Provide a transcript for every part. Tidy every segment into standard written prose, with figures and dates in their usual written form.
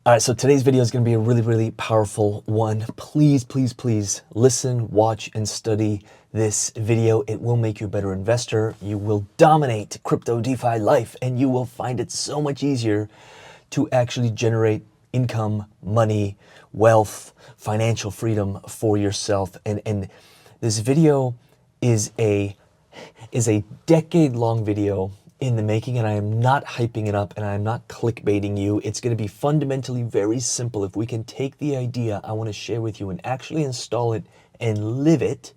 All right, so today's video is going to be a really powerful one. Please listen, watch, and study this video. It will make you a better investor. You will dominate crypto DeFi life, and you will find it so much easier to actually generate income, money, wealth, financial freedom for yourself. And this video is a decade-long video in the making, and I am not hyping it up and I am not clickbaiting you. It's going to be fundamentally very simple. If we can take the idea I want to share with you and actually install it and live it,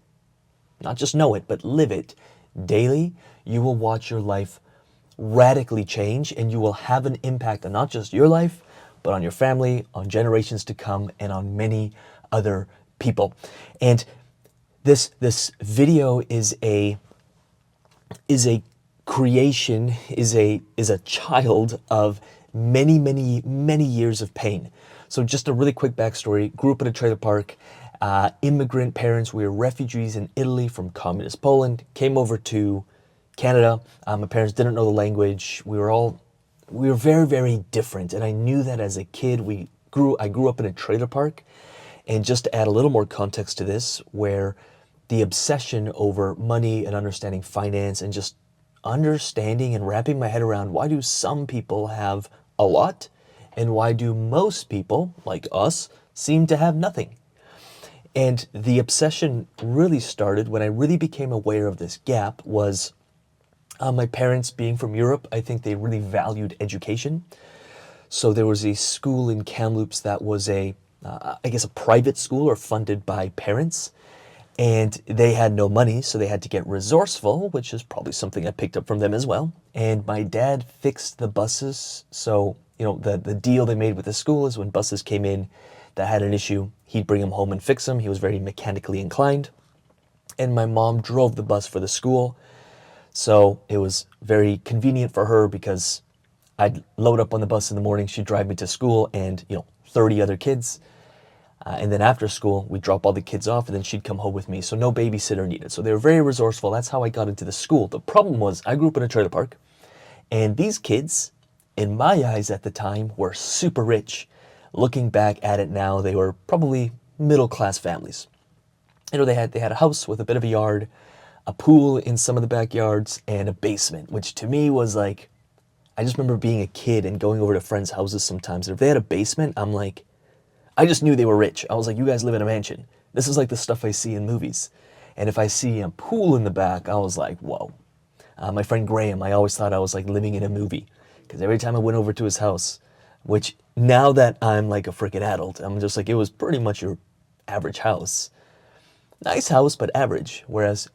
not just know it, but live it daily, you will watch your life radically change, and you will have an impact on not just your life, but on your family, on generations to come, and on many other people. And this video is a creation, is a child of many years of pain. So just a really quick backstory. Grew up in a trailer park, immigrant parents. We were refugees in Italy from communist Poland, came over to Canada. My parents didn't know the language. We were very different, and I knew that as a kid. I grew up in a trailer park. And just to add a little more context to this, where the obsession over money and understanding finance and just understanding and wrapping my head around, why do some people have a lot and why do most people like us seem to have nothing? And the obsession really started when I really became aware of this gap. Was my parents being from Europe, I think they really valued education. So there was a school in Kamloops that was I guess a private school or funded by parents. And they had no money, so they had to get resourceful, which is probably something I picked up from them as well. And my dad fixed the buses. So, the deal they made with the school is when buses came in that had an issue, he'd bring them home and fix them. He was very mechanically inclined. And my mom drove the bus for the school. So it was very convenient for her because I'd load up on the bus in the morning, she'd drive me to school and, 30 other kids. And then after school, we'd drop all the kids off and then she'd come home with me. So no babysitter needed. So they were very resourceful. That's how I got into the school. The problem was I grew up in a trailer park, and these kids, in my eyes at the time, were super rich. Looking back at it now, they were probably middle-class families. They had a house with a bit of a yard, a pool in some of the backyards, and a basement, which to me was like, I just remember being a kid and going over to friends' houses sometimes. And if they had a basement, I just knew they were rich. I was like, you guys live in a mansion. This is like the stuff I see in movies. And if I see a pool in the back, I was like, whoa. My friend Graham, I always thought I was like living in a movie. Because every time I went over to his house, which now that I'm like a freaking adult, I'm just like, it was pretty much your average house. Nice house, but average. Whereas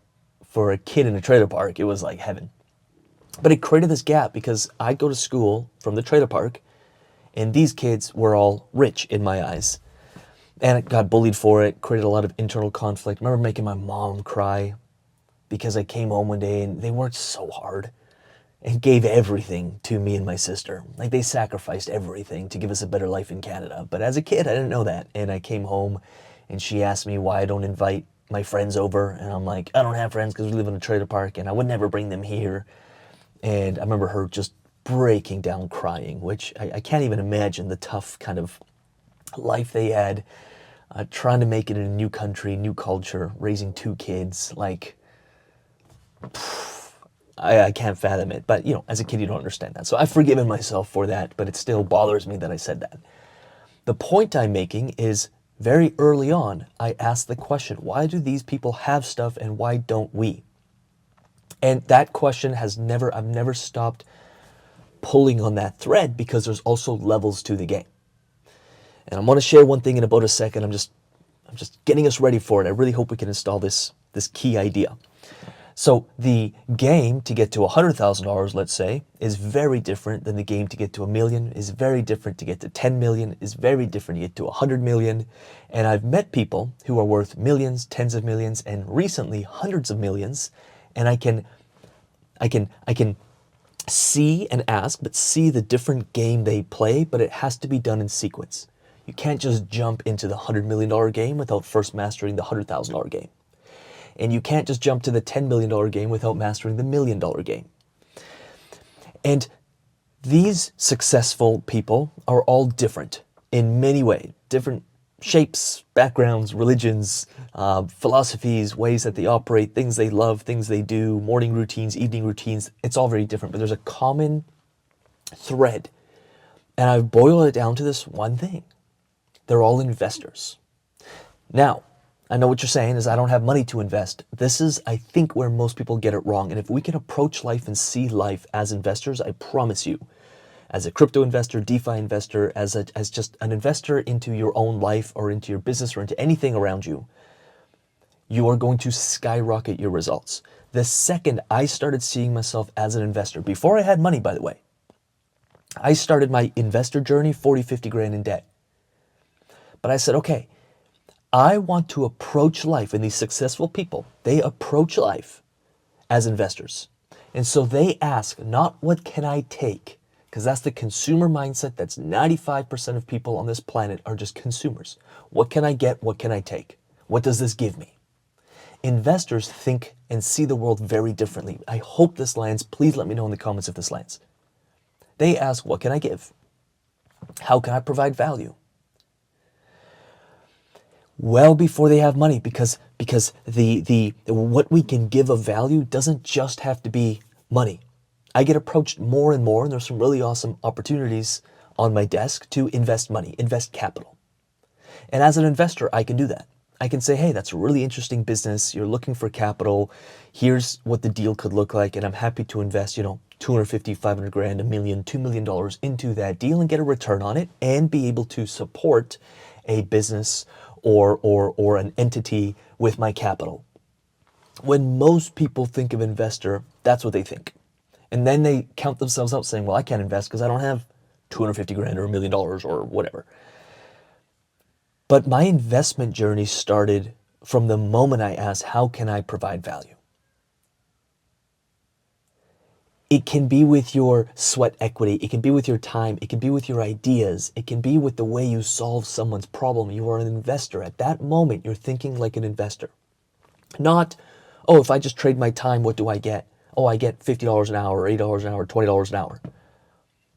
for a kid in a trailer park, it was like heaven. But it created this gap because I'd go to school from the trailer park, and these kids were all rich in my eyes. And I got bullied for it, created a lot of internal conflict. I remember making my mom cry because I came home one day and they worked so hard and gave everything to me and my sister. Like, they sacrificed everything to give us a better life in Canada. But as a kid, I didn't know that. And I came home and she asked me why I don't invite my friends over. And I'm like, I don't have friends because we live in a trailer park and I would never bring them here. And I remember her just breaking down crying, which I can't even imagine the tough kind of life they had, trying to make it in a new country, new culture, raising 2 kids. Like, I can't fathom it. But, as a kid, you don't understand that. So I've forgiven myself for that, but it still bothers me that I said that. The point I'm making is very early on, I asked the question, why do these people have stuff and why don't we? And that question I've never stopped pulling on that thread, because there's also levels to the game. And I'm going to share one thing in about a second. I'm just getting us ready for it. I really hope we can install this key idea. So the game to get to $100,000, let's say, is very different than the game to get to $1 million, is very different to get to 10 million, is very different to get to 100 million. And I've met people who are worth millions, tens of millions, and recently hundreds of millions. And I can see and ask, but see the different game they play, but it has to be done in sequence. You can't just jump into the $100 million game without first mastering the $100,000 game. And you can't just jump to the $10 million game without mastering the $1 million game. And these successful people are all different in many ways, different shapes, backgrounds, religions, philosophies, ways that they operate, things they love, things they do, morning routines, evening routines. It's all very different, but there's a common thread. And I've boiled it down to this one thing. They're all investors. Now, I know what you're saying is I don't have money to invest. This is, I think, where most people get it wrong. And if we can approach life and see life as investors, I promise you, as a crypto investor, DeFi investor, as just an investor into your own life or into your business or into anything around you, you are going to skyrocket your results. The second I started seeing myself as an investor, before I had money, by the way, I started my investor journey 40, 50 grand in debt. But I said, okay, I want to approach life, and these successful people, they approach life as investors. And so they ask, not what can I take? Because that's the consumer mindset. That's 95% of people on this planet are just consumers. What can I get? What can I take? What does this give me? Investors think and see the world very differently. I hope this lands. Please let me know in the comments if this lands. They ask, what can I give? How can I provide value? Well before they have money, because the what we can give of value doesn't just have to be money. I get approached more and more, and there's some really awesome opportunities on my desk to invest money, invest capital. And as an investor, I can do that. I can say, hey, that's a really interesting business. You're looking for capital. Here's what the deal could look like. And I'm happy to invest, 250, 500 grand, $1 million, $2 million into that deal and get a return on it and be able to support a business or an entity with my capital. When most people think of investor, that's what they think. And then they count themselves out saying, well, I can't invest because I don't have 250 grand or $1 million or whatever. But my investment journey started from the moment I asked, how can I provide value? It can be with your sweat equity. It can be with your time. It can be with your ideas. It can be with the way you solve someone's problem. You are an investor. At that moment, you're thinking like an investor. Not, oh, if I just trade my time, what do I get? Oh, I get $50 an hour, or $8 an hour, $20 an hour.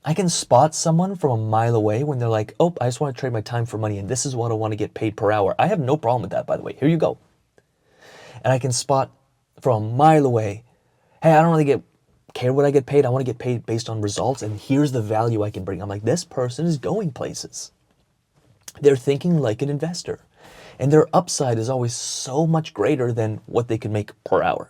I can spot someone from a mile away when they're like, oh, I just want to trade my time for money, and this is what I want to get paid per hour. I have no problem with that, by the way. Here you go. And I can spot from a mile away, hey, I don't really care what I get paid. I want to get paid based on results, and here's the value I can bring. I'm like, this person is going places. They're thinking like an investor, and their upside is always so much greater than what they can make per hour.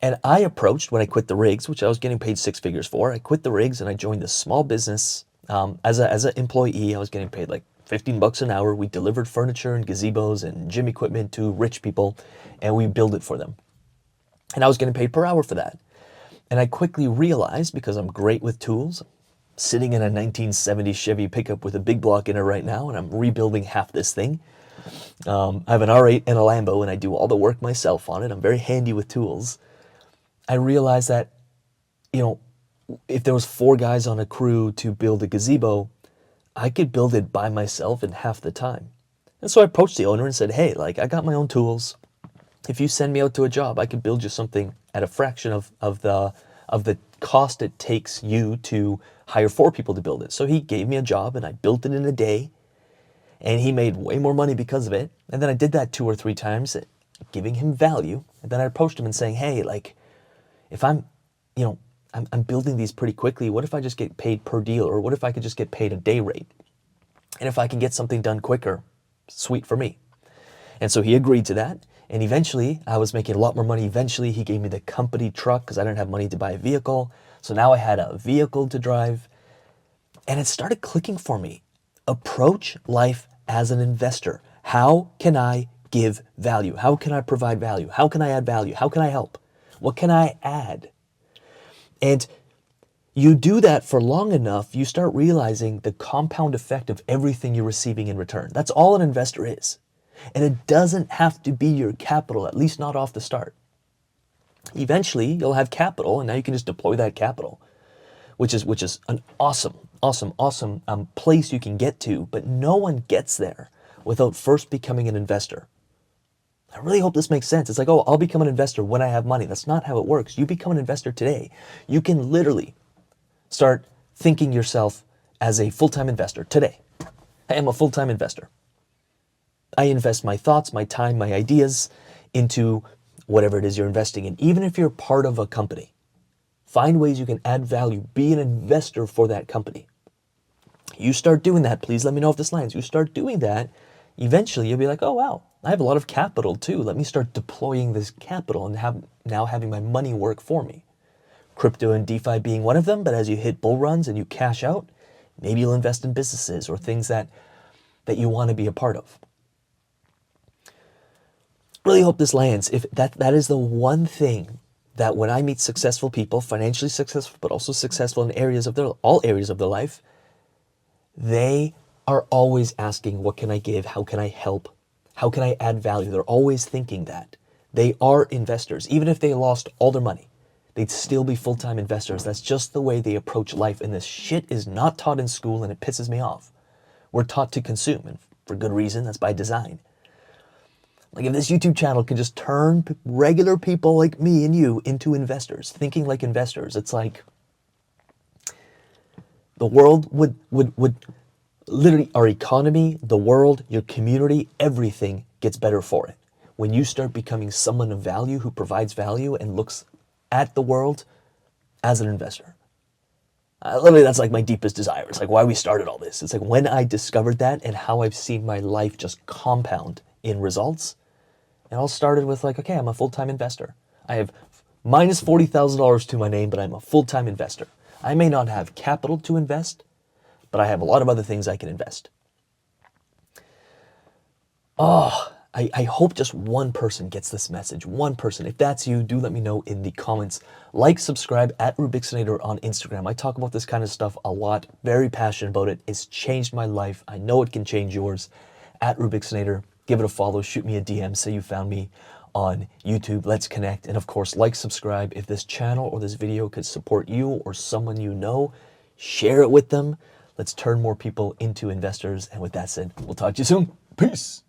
And I approached, when I quit the rigs, which I was getting paid 6 figures for, I quit the rigs and I joined a small business. As an employee, I was getting paid like $15 an hour. We delivered furniture and gazebos and gym equipment to rich people, and we built it for them. And I was getting paid per hour for that. And I quickly realized, because I'm great with tools, sitting in a 1970 Chevy pickup with a big block in it right now, and I'm rebuilding half this thing. I have an R8 and a Lambo, and I do all the work myself on it. I'm very handy with tools. I realized that, if there was 4 guys on a crew to build a gazebo, I could build it by myself in half the time. And so I approached the owner and said, hey, I got my own tools. If you send me out to a job, I could build you something at a fraction of the cost it takes you to hire 4 people to build it. So he gave me a job, and I built it in a day, and he made way more money because of it. And then I did that 2 or 3 times, giving him value. And then I approached him and saying, hey, if I'm building these pretty quickly, what if I just get paid per deal? Or what if I could just get paid a day rate? And if I can get something done quicker, sweet for me. And so he agreed to that. And eventually, I was making a lot more money. Eventually, he gave me the company truck because I didn't have money to buy a vehicle. So now I had a vehicle to drive. And it started clicking for me. Approach life as an investor. How can I give value? How can I provide value? How can I add value? How can I help? What can I add? And you do that for long enough, you start realizing the compound effect of everything you're receiving in return. That's all an investor is. And it doesn't have to be your capital, at least not off the start. Eventually, you'll have capital, and now you can just deploy that capital, which is an awesome place you can get to, but no one gets there without first becoming an investor. I really hope this makes sense. It's like, oh, I'll become an investor when I have money. That's not how it works. You become an investor today. You can literally start thinking yourself as a full-time investor today. Hey, I'm a full-time investor. I invest my thoughts, my time, my ideas into whatever it is you're investing in. Even if you're part of a company, find ways you can add value. Be an investor for that company. You start doing that. Please let me know if this lands. You start doing that, eventually you'll be like, oh, wow, I have a lot of capital too. Let me start deploying this capital and now having my money work for me. Crypto and DeFi being one of them, but as you hit bull runs and you cash out, maybe you'll invest in businesses or things that you want to be a part of. Really hope this lands. If that is the one thing that when I meet successful people, financially successful, but also successful in all areas of their life, they are always asking, what can I give? How can I help? How can I add value? They're always thinking that. They are investors. Even if they lost all their money, they'd still be full-time investors. That's just the way they approach life. And this shit is not taught in school, and it pisses me off. We're taught to consume, and for good reason. That's by design. Like if this YouTube channel can just turn regular people like me and you into investors, thinking like investors, it's like the world would literally, our economy, the world, your community, everything gets better for it. When you start becoming someone of value who provides value and looks at the world as an investor. Literally, that's like my deepest desire. It's like why we started all this. It's like when I discovered that and how I've seen my life just compound in results. It all started with like, okay, I'm a full-time investor. I have minus $40,000 to my name, but I'm a full-time investor. I may not have capital to invest, but I have a lot of other things I can invest. Oh, I hope just one person gets this message. One person. If that's you, do let me know in the comments. Like, subscribe at Rubixinator on Instagram. I talk about this kind of stuff a lot. Very passionate about it. It's changed my life. I know it can change yours. At Rubixinator. Give it a follow. Shoot me a DM. Say you found me on YouTube. Let's connect. And of course, like, subscribe. If this channel or this video could support you or someone you know, share it with them. Let's turn more people into investors. And with that said, we'll talk to you soon. Peace.